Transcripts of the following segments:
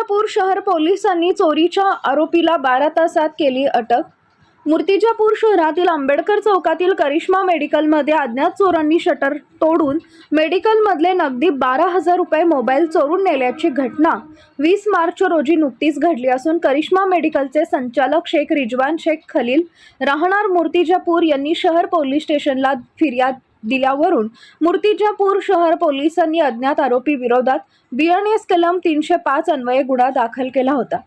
मूर्तिजापूर शहर पोलिसांनी चोरीच्या आरोपीला 12 तासात केली अटक। मूर्तिजापूर शहरातील आंबेडकर चौकातील करिश्मा मेडिकलमध्ये अज्ञात चोरांनी शटर तोडून मेडिकलमधले नगदी 12,000 रुपये मोबाईल चोरून नेल्याची घटना 20 मार्च रोजी नुकतीच घडली असून करिश्मा मेडिकलचे संचालक शेख रिजवान शेख खलील राहणार मूर्तिजापूर यांनी शहर पोलीस स्टेशनला फिर्याद दिल्यावरून मूर्तिजापूर शहर पोलिसांनी अज्ञात आरोपी विरोधात BNS कलम 305 अन्वये गुन्हा दाखल केला होता।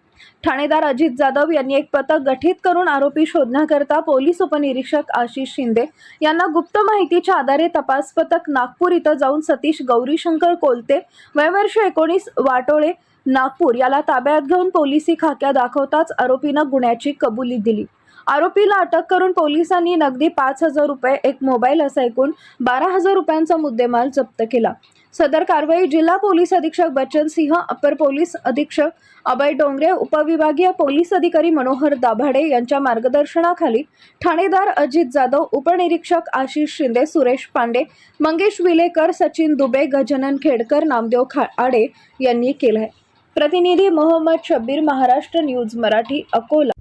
ठाणेदार अजित जाधव यांनी एक पथक गठीत करून आरोपी शोधण्याकरता पोलीस उपनिरीक्षक आशिष शिंदे यांना गुप्त माहितीच्या आधारे तपास पथक नागपूर इथं जाऊन सतीश गौरीशंकर कोलते वयवर्ष 19 वाटोळे नागपूर याला ताब्यात घेऊन पोलिसी खाक्या दाखवताच आरोपीनं गुन्ह्याची कबुली दिली। आरोपीला अटक करून पोलिसांनी नगदी 5,000 रुपये एक मोबाईल असा एकूण 12,000 रुपयांचा मुद्देमाल जप्त केला। सदर कारवाई जिल्हा पोलीस अधीक्षक बच्चन सिंह, अपर पोलीस अधीक्षक अभय डोंगरे, उपविभागीय पोलीस अधिकारी मनोहर दाभाडे यांच्या मार्गदर्शनाखाली ठाणेदार अजित जाधव, उपनिरीक्षक आशिष शिंदे, सुरेश पांडे, मंगेश विलेकर, सचिन दुबे, गजानन खेडकर, नामदेव खाडे यांनी केलं आहे। प्रतिनिधी मोहम्मद शब्बीर, महाराष्ट्र न्यूज मराठी, अकोला।